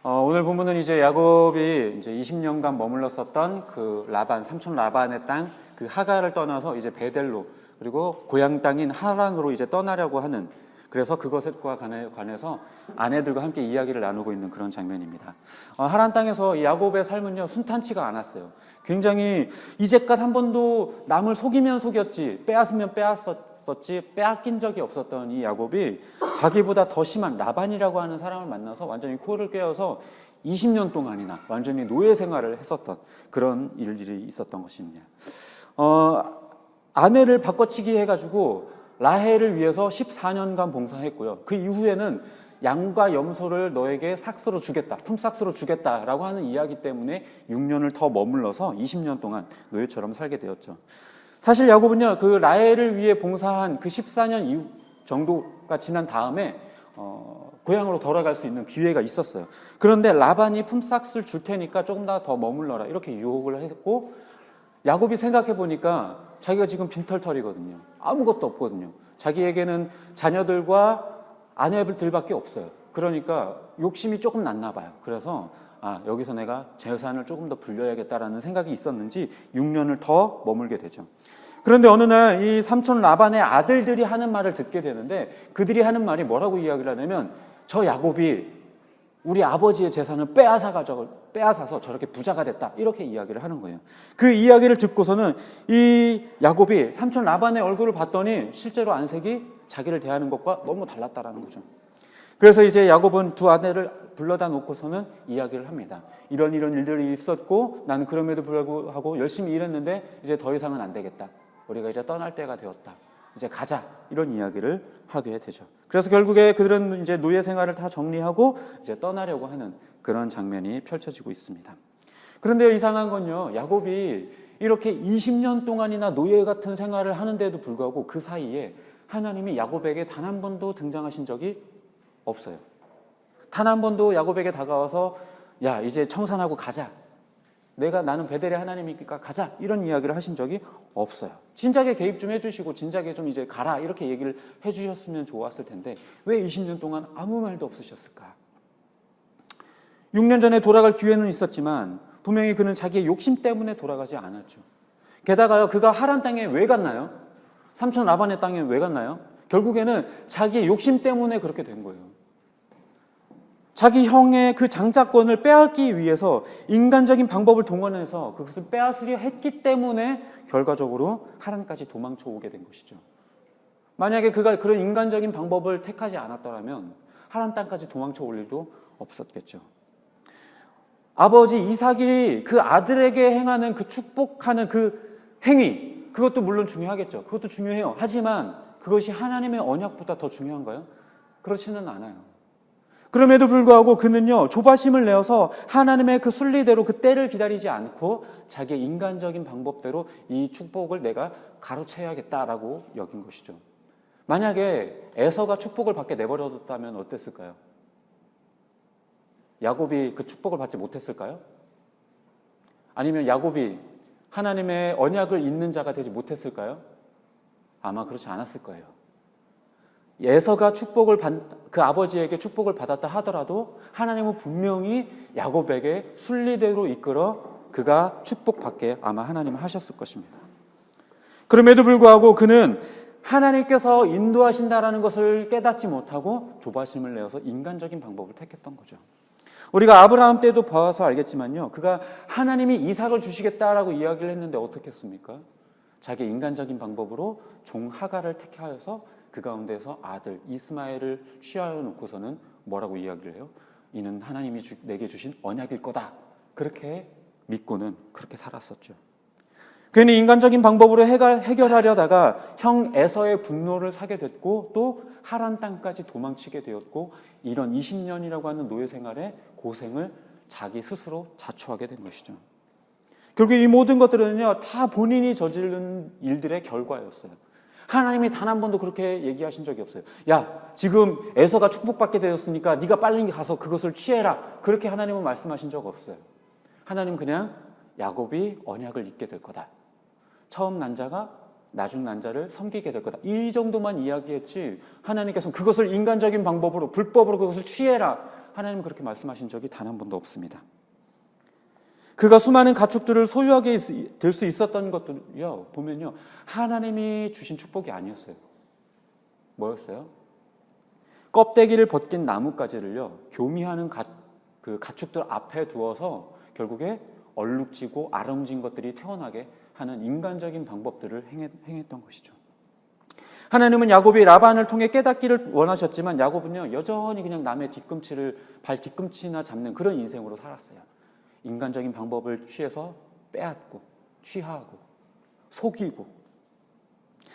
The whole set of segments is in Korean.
오늘 본문은 이제 야곱이 이제 20년간 머물렀었던 그 라반, 삼촌 라반의 땅, 그 하갈을 떠나서 이제 베델로, 그리고 고향 땅인 하란으로 이제 떠나려고 하는, 그래서 그것과 관해서 아내들과 함께 이야기를 나누고 있는 그런 장면입니다. 하란 땅에서 야곱의 삶은요, 순탄치가 않았어요. 굉장히 이제껏 한 번도 남을 속이면 속였지, 빼앗으면 빼앗었지, 빼앗긴 적이 없었던 이 야곱이 자기보다 더 심한 라반이라고 하는 사람을 만나서 완전히 코를 꿰어서 20년 동안이나 완전히 노예 생활을 했었던 그런 일들이 있었던 것입니다. 아내를 바꿔치기 해가지고 라헬을 위해서 14년간 봉사했고요. 그 이후에는 양과 염소를 너에게 삭스로 주겠다, 품삭스로 주겠다라고 하는 이야기 때문에 6년을 더 머물러서 20년 동안 노예처럼 살게 되었죠. 사실 야곱은요, 그 라헬을 위해 봉사한 그 14년 이후 정도가 지난 다음에 고향으로 돌아갈 수 있는 기회가 있었어요. 그런데 라반이 품삯을 줄 테니까 조금 더 머물러라, 이렇게 유혹을 했고, 야곱이 생각해 보니까 자기가 지금 빈털털이거든요. 아무것도 없거든요. 자기에게는 자녀들과 아내들밖에 없어요. 그러니까 욕심이 조금 났나 봐요. 그래서 여기서 내가 재산을 조금 더 불려야겠다라는 생각이 있었는지 6년을 더 머물게 되죠. 그런데 어느 날 이 삼촌 라반의 아들들이 하는 말을 듣게 되는데, 그들이 하는 말이 뭐라고 이야기를 하냐면, 저 야곱이 우리 아버지의 재산을 빼앗아서 저렇게 부자가 됐다, 이렇게 이야기를 하는 거예요. 그 이야기를 듣고서는 이 야곱이 삼촌 라반의 얼굴을 봤더니 실제로 안색이 자기를 대하는 것과 너무 달랐다라는 거죠. 그래서 이제 야곱은 두 아내를 불러다 놓고서는 이야기를 합니다. 이런 일들이 있었고, 나는 그럼에도 불구하고 열심히 일했는데 이제 더 이상은 안 되겠다, 우리가 이제 떠날 때가 되었다, 이제 가자, 이런 이야기를 하게 되죠. 그래서 결국에 그들은 이제 노예 생활을 다 정리하고 이제 떠나려고 하는 그런 장면이 펼쳐지고 있습니다. 그런데 이상한 건요, 야곱이 이렇게 20년 동안이나 노예 같은 생활을 하는데도 불구하고 그 사이에 하나님이 야곱에게 단 한 번도 등장하신 적이 없어요. 단 한 번도 야곱에게 다가와서 야, 이제 청산하고 가자, 나는 베델의 하나님이니까 가자, 이런 이야기를 하신 적이 없어요. 진작에 개입 좀 해주시고 진작에 좀 이제 가라, 이렇게 얘기를 해주셨으면 좋았을 텐데 왜 20년 동안 아무 말도 없으셨을까? 6년 전에 돌아갈 기회는 있었지만 분명히 그는 자기의 욕심 때문에 돌아가지 않았죠. 게다가요, 그가 하란 땅에 왜 갔나요? 삼촌 라반의 땅에 왜 갔나요? 결국에는 자기의 욕심 때문에 그렇게 된 거예요. 자기 형의 그 장자권을 빼앗기 위해서 인간적인 방법을 동원해서 그것을 빼앗으려 했기 때문에 결과적으로 하란까지 도망쳐 오게 된 것이죠. 만약에 그가 그런 인간적인 방법을 택하지 않았더라면 하란 땅까지 도망쳐 올 일도 없었겠죠. 아버지 이삭이 그 아들에게 행하는 그 축복하는 그 행위, 그것도 물론 중요하겠죠. 그것도 중요해요. 하지만 그것이 하나님의 언약보다 더 중요한가요? 그렇지는 않아요. 그럼에도 불구하고 그는요, 조바심을 내어서 하나님의 그 순리대로 그 때를 기다리지 않고 자기의 인간적인 방법대로 이 축복을 내가 가로채야겠다라고 여긴 것이죠. 만약에 에서가 축복을 받게 내버려뒀다면 어땠을까요? 야곱이 그 축복을 받지 못했을까요? 아니면 야곱이 하나님의 언약을 잇는 자가 되지 못했을까요? 아마 그렇지 않았을 거예요. 에서가 그 아버지에게 축복을 받았다 하더라도 하나님은 분명히 야곱에게 순리대로 이끌어 그가 축복받게 아마 하나님은 하셨을 것입니다. 그럼에도 불구하고 그는 하나님께서 인도하신다라는 것을 깨닫지 못하고 조바심을 내어서 인간적인 방법을 택했던 거죠. 우리가 아브라함 때도 봐서 알겠지만요, 그가 하나님이 이삭을 주시겠다라고 이야기를 했는데 어떻게 했습니까? 자기 인간적인 방법으로 종 하갈을 택하여서 그 가운데서 아들 이스마엘을 취하여 놓고서는 뭐라고 이야기를 해요? 이는 하나님이 내게 주신 언약일 거다, 그렇게 믿고는 그렇게 살았었죠. 그는 인간적인 방법으로 해결하려다가 형 에서의 분노를 사게 됐고 또 하란 땅까지 도망치게 되었고, 이런 20년이라고 하는 노예 생활의 고생을 자기 스스로 자초하게 된 것이죠. 결국 이 모든 것들은요, 다 본인이 저지른 일들의 결과였어요. 하나님이 단 한 번도 그렇게 얘기하신 적이 없어요. 야, 지금 에서가 축복받게 되었으니까 네가 빨리 가서 그것을 취해라, 그렇게 하나님은 말씀하신 적 없어요. 하나님 그냥 야곱이 언약을 잇게 될 거다, 처음 난 자가 나중 난 자를 섬기게 될 거다, 이 정도만 이야기했지 하나님께서는 그것을 인간적인 방법으로 불법으로 그것을 취해라, 하나님은 그렇게 말씀하신 적이 단 한 번도 없습니다. 그가 수많은 가축들을 소유하게 될 수 있었던 것도요, 보면요, 하나님이 주신 축복이 아니었어요. 뭐였어요? 껍데기를 벗긴 나뭇가지를요, 교미하는 그 가축들 앞에 두어서 결국에 얼룩지고 아름진 것들이 태어나게 하는 인간적인 방법들을 행했던 것이죠. 하나님은 야곱이 라반을 통해 깨닫기를 원하셨지만 야곱은요, 여전히 그냥 남의 발 뒤꿈치나 잡는 그런 인생으로 살았어요. 인간적인 방법을 취해서 빼앗고 취하고 속이고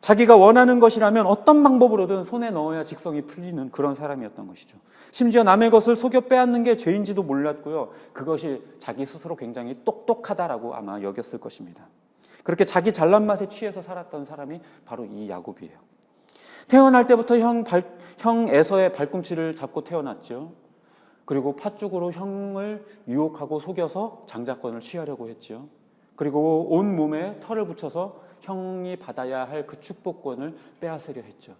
자기가 원하는 것이라면 어떤 방법으로든 손에 넣어야 직성이 풀리는 그런 사람이었던 것이죠. 심지어 남의 것을 속여 빼앗는 게 죄인지도 몰랐고요. 그것이 자기 스스로 굉장히 똑똑하다라고 아마 여겼을 것입니다. 그렇게 자기 잘난 맛에 취해서 살았던 사람이 바로 이 야곱이에요. 태어날 때부터 형 에서의 발꿈치를 잡고 태어났죠. 그리고 팥죽으로 형을 유혹하고 속여서 장자권을 취하려고 했죠. 그리고 온 몸에 털을 붙여서 형이 받아야 할 그 축복권을 빼앗으려 했죠.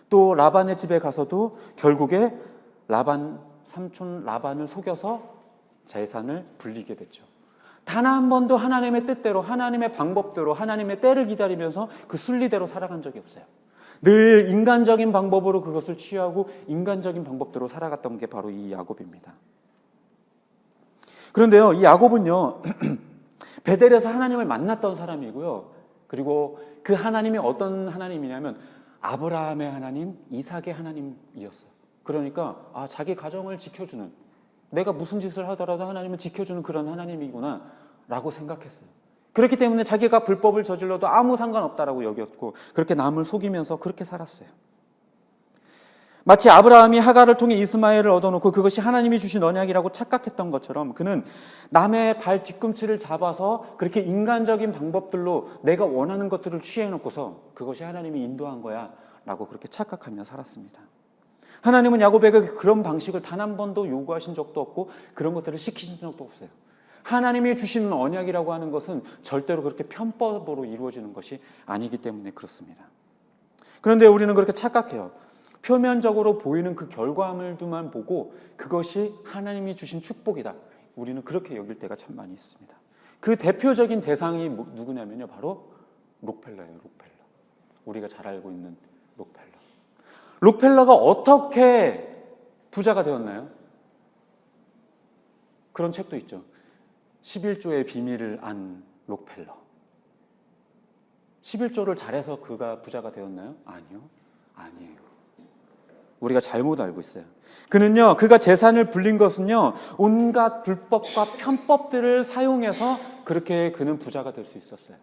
또 라반의 집에 가서도 결국에 삼촌 라반을 속여서 재산을 불리게 됐죠. 단 한 번도 하나님의 뜻대로, 하나님의 방법대로, 하나님의 때를 기다리면서 그 순리대로 살아간 적이 없어요. 늘 인간적인 방법으로 그것을 취하고 인간적인 방법대로 살아갔던 게 바로 이 야곱입니다. 그런데요, 이 야곱은요, 베델에서 하나님을 만났던 사람이고요. 그리고 그 하나님이 어떤 하나님이냐면 아브라함의 하나님, 이삭의 하나님이었어요. 그러니까 자기 가정을 지켜주는, 내가 무슨 짓을 하더라도 하나님은 지켜주는 그런 하나님이구나 라고 생각했어요. 그렇기 때문에 자기가 불법을 저질러도 아무 상관없다라고 여겼고 그렇게 남을 속이면서 그렇게 살았어요. 마치 아브라함이 하갈을 통해 이스마엘을 얻어놓고 그것이 하나님이 주신 언약이라고 착각했던 것처럼 그는 남의 발 뒤꿈치를 잡아서 그렇게 인간적인 방법들로 내가 원하는 것들을 취해놓고서 그것이 하나님이 인도한 거야 라고 그렇게 착각하며 살았습니다. 하나님은 야곱에게 그런 방식을 단 한 번도 요구하신 적도 없고 그런 것들을 시키신 적도 없어요. 하나님이 주시는 언약이라고 하는 것은 절대로 그렇게 편법으로 이루어지는 것이 아니기 때문에 그렇습니다. 그런데 우리는 그렇게 착각해요. 표면적으로 보이는 그 결과물들만 보고 그것이 하나님이 주신 축복이다. 우리는 그렇게 여길 때가 참 많이 있습니다. 그 대표적인 대상이 누구냐면요, 바로 록펠러예요. 록펠러. 우리가 잘 알고 있는 록펠러. 록펠러가 어떻게 부자가 되었나요? 그런 책도 있죠. 11조의 비밀을 안 록펠러. 11조를 잘해서 그가 부자가 되었나요? 아니에요. 우리가 잘못 알고 있어요. 그는요, 그가 재산을 불린 것은요, 온갖 불법과 편법들을 사용해서 그렇게 그는 부자가 될 수 있었어요.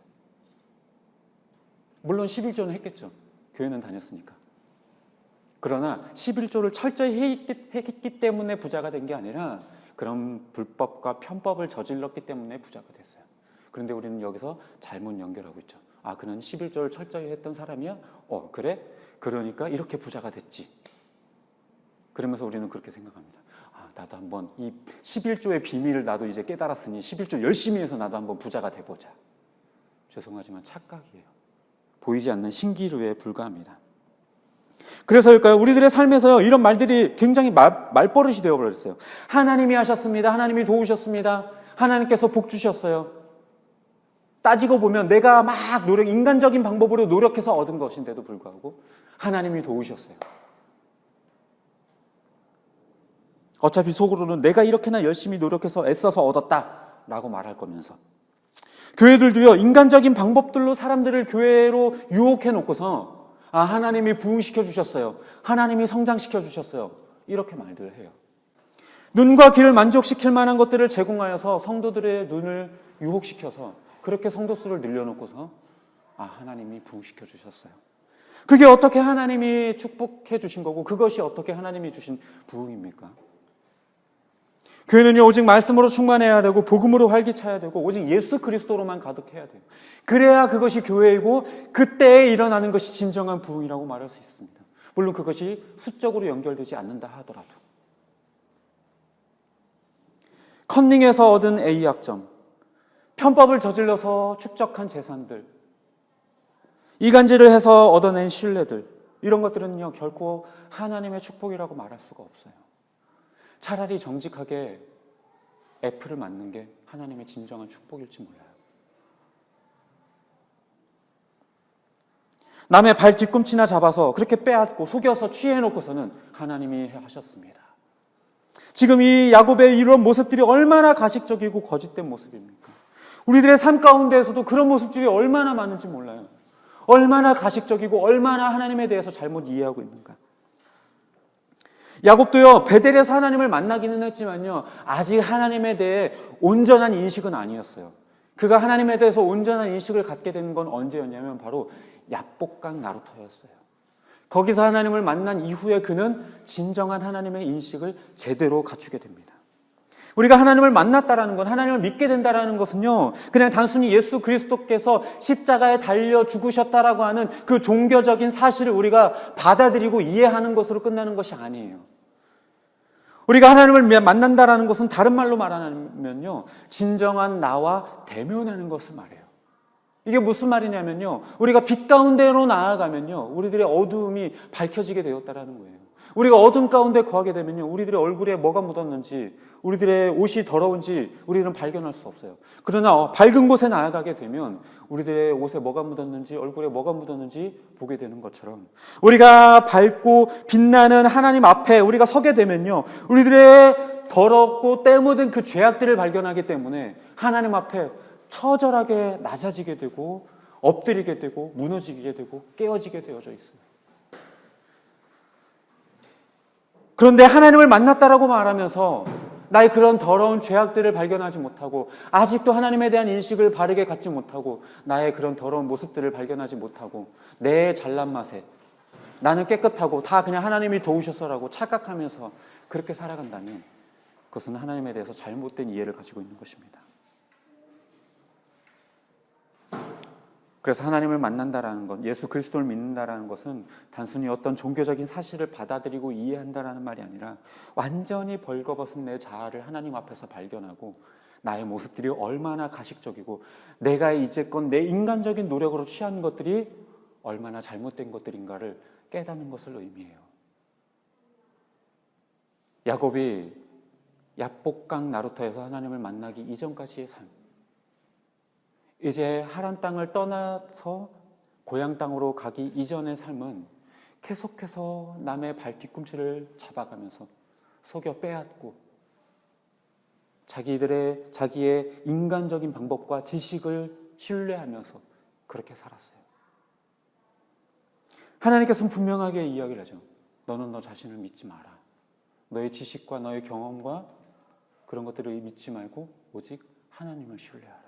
물론 11조는 했겠죠. 교회는 다녔으니까. 그러나 11조를 철저히 했기 때문에 부자가 된 게 아니라 그런 불법과 편법을 저질렀기 때문에 부자가 됐어요. 그런데 우리는 여기서 잘못 연결하고 있죠. 그는 11조를 철저히 했던 사람이야? 그래? 그러니까 이렇게 부자가 됐지. 그러면서 우리는 그렇게 생각합니다. 나도 한번 이 11조의 비밀을 나도 이제 깨달았으니 11조 열심히 해서 나도 한번 부자가 돼보자. 죄송하지만 착각이에요. 보이지 않는 신기루에 불과합니다. 그래서일까요? 우리들의 삶에서요, 이런 말들이 굉장히 말버릇이 되어버렸어요. 하나님이 하셨습니다. 하나님이 도우셨습니다. 하나님께서 복 주셨어요. 따지고 보면 내가 막 인간적인 방법으로 노력해서 얻은 것인데도 불구하고 하나님이 도우셨어요. 어차피 속으로는 내가 이렇게나 열심히 노력해서 애써서 얻었다라고 말할 거면서 교회들도요, 인간적인 방법들로 사람들을 교회로 유혹해 놓고서 하나님이 부흥시켜 주셨어요. 하나님이 성장시켜 주셨어요. 이렇게 말들을 해요. 눈과 귀를 만족시킬 만한 것들을 제공하여서 성도들의 눈을 유혹시켜서 그렇게 성도 수를 늘려놓고서 하나님이 부흥시켜 주셨어요. 그게 어떻게 하나님이 축복해 주신 거고 그것이 어떻게 하나님이 주신 부흥입니까? 교회는요, 오직 말씀으로 충만해야 되고 복음으로 활기차야 되고 오직 예수 그리스도로만 가득해야 돼요. 그래야 그것이 교회이고 그때에 일어나는 것이 진정한 부흥이라고 말할 수 있습니다. 물론 그것이 수적으로 연결되지 않는다 하더라도. 컨닝에서 얻은 A학점, 편법을 저질러서 축적한 재산들, 이간질을 해서 얻어낸 신뢰들, 이런 것들은요, 결코 하나님의 축복이라고 말할 수가 없어요. 차라리 정직하게 F를 맞는 게 하나님의 진정한 축복일지 몰라요. 남의 발 뒤꿈치나 잡아서 그렇게 빼앗고 속여서 취해놓고서는 하나님이 하셨습니다. 지금 이 야곱의 이런 모습들이 얼마나 가식적이고 거짓된 모습입니까? 우리들의 삶 가운데에서도 그런 모습들이 얼마나 많은지 몰라요. 얼마나 가식적이고 얼마나 하나님에 대해서 잘못 이해하고 있는가. 야곱도요, 베델에서 하나님을 만나기는 했지만요, 아직 하나님에 대해 온전한 인식은 아니었어요. 그가 하나님에 대해서 온전한 인식을 갖게 된 건 언제였냐면 바로 야복강 나루터였어요. 거기서 하나님을 만난 이후에 그는 진정한 하나님의 인식을 제대로 갖추게 됩니다. 우리가 하나님을 만났다라는 건, 하나님을 믿게 된다라는 것은요, 그냥 단순히 예수 그리스도께서 십자가에 달려 죽으셨다라고 하는 그 종교적인 사실을 우리가 받아들이고 이해하는 것으로 끝나는 것이 아니에요. 우리가 하나님을 만난다라는 것은 다른 말로 말하면요, 진정한 나와 대면하는 것을 말해요. 이게 무슨 말이냐면요, 우리가 빛 가운데로 나아가면요, 우리들의 어두움이 밝혀지게 되었다라는 거예요. 우리가 어둠 가운데 거하게 되면요, 우리들의 얼굴에 뭐가 묻었는지, 우리들의 옷이 더러운지 우리들은 발견할 수 없어요. 그러나 밝은 곳에 나아가게 되면 우리들의 옷에 뭐가 묻었는지, 얼굴에 뭐가 묻었는지 보게 되는 것처럼, 우리가 밝고 빛나는 하나님 앞에 우리가 서게 되면요, 우리들의 더럽고 때 묻은 그 죄악들을 발견하기 때문에 하나님 앞에 처절하게 낮아지게 되고 엎드리게 되고 무너지게 되고 깨어지게 되어져 있어요. 그런데 하나님을 만났다라고 말하면서 나의 그런 더러운 죄악들을 발견하지 못하고, 아직도 하나님에 대한 인식을 바르게 갖지 못하고, 나의 그런 더러운 모습들을 발견하지 못하고, 내 잘난 맛에 나는 깨끗하고 다 그냥 하나님이 도우셨어라고 착각하면서 그렇게 살아간다면 그것은 하나님에 대해서 잘못된 이해를 가지고 있는 것입니다. 그래서 하나님을 만난다라는 것, 예수 그리스도를 믿는다라는 것은 단순히 어떤 종교적인 사실을 받아들이고 이해한다라는 말이 아니라 완전히 벌거벗은 내 자아를 하나님 앞에서 발견하고, 나의 모습들이 얼마나 가식적이고 내가 이제껏 내 인간적인 노력으로 취한 것들이 얼마나 잘못된 것들인가를 깨닫는 것을 의미해요. 야곱이 야복강 나루터에서 하나님을 만나기 이전까지의 삶, 이제 하란 땅을 떠나서 고향 땅으로 가기 이전의 삶은 계속해서 남의 발 뒤꿈치를 잡아가면서 속여 빼앗고 자기의 인간적인 방법과 지식을 신뢰하면서 그렇게 살았어요. 하나님께서는 분명하게 이야기를 하죠. 너는 너 자신을 믿지 마라. 너의 지식과 너의 경험과 그런 것들을 믿지 말고 오직 하나님을 신뢰하라.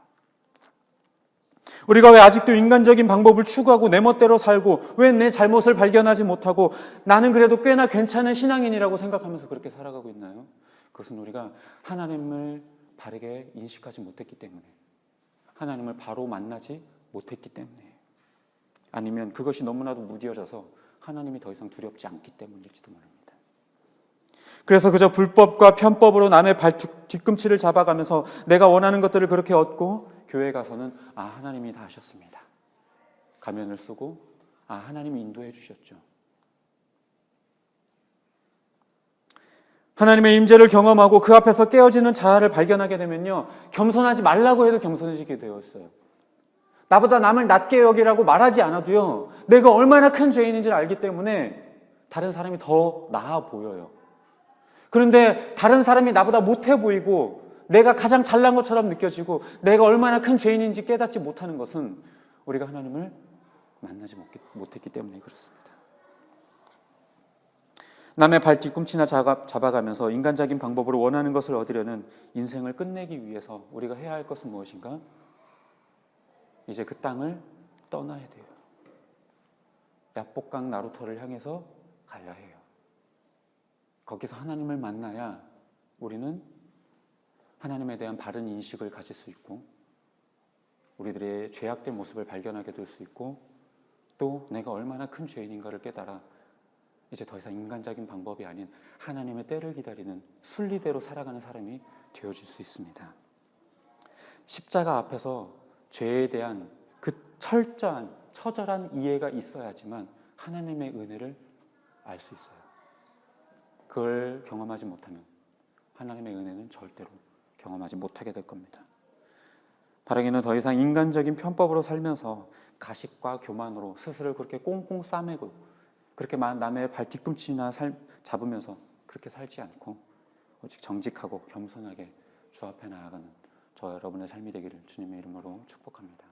우리가 왜 아직도 인간적인 방법을 추구하고 내 멋대로 살고, 왜 내 잘못을 발견하지 못하고 나는 그래도 꽤나 괜찮은 신앙인이라고 생각하면서 그렇게 살아가고 있나요? 그것은 우리가 하나님을 바르게 인식하지 못했기 때문에, 하나님을 바로 만나지 못했기 때문에, 아니면 그것이 너무나도 무뎌져서 하나님이 더 이상 두렵지 않기 때문일지도 모릅니다. 그래서 그저 불법과 편법으로 남의 발 뒤꿈치를 잡아가면서 내가 원하는 것들을 그렇게 얻고, 교회에 가서는 하나님이 다 하셨습니다. 가면을 쓰고 하나님이 인도해 주셨죠. 하나님의 임재를 경험하고 그 앞에서 깨어지는 자아를 발견하게 되면요, 겸손하지 말라고 해도 겸손해지게 되어 있어요. 나보다 남을 낮게 여기라고 말하지 않아도요, 내가 얼마나 큰 죄인인지를 알기 때문에 다른 사람이 더 나아 보여요. 그런데 다른 사람이 나보다 못해 보이고 내가 가장 잘난 것처럼 느껴지고 내가 얼마나 큰 죄인인지 깨닫지 못하는 것은 우리가 하나님을 만나지 못했기 때문에 그렇습니다. 남의 발 뒤꿈치나 잡아가면서 인간적인 방법으로 원하는 것을 얻으려는 인생을 끝내기 위해서 우리가 해야 할 것은 무엇인가? 이제 그 땅을 떠나야 돼요. 야복강 나루터를 향해서 가야 해요. 거기서 하나님을 만나야 우리는 하나님에 대한 바른 인식을 가질 수 있고, 우리들의 죄악된 모습을 발견하게 될 수 있고, 또 내가 얼마나 큰 죄인인가를 깨달아 이제 더 이상 인간적인 방법이 아닌 하나님의 때를 기다리는 순리대로 살아가는 사람이 되어질 수 있습니다. 십자가 앞에서 죄에 대한 그 철저한, 처절한 이해가 있어야지만 하나님의 은혜를 알 수 있어요. 그걸 경험하지 못하면, 하나님의 은혜는 절대로 경험하지 못하게 될 겁니다. 바라기는 더 이상 인간적인 편법으로 살면서 가식과 교만으로 스스로 그렇게 꽁꽁 싸매고 그렇게 남의 발 뒤꿈치나 잡으면서 그렇게 살지 않고 오직 정직하고 겸손하게 주 앞에 나아가는 저 여러분의 삶이 되기를 주님의 이름으로 축복합니다.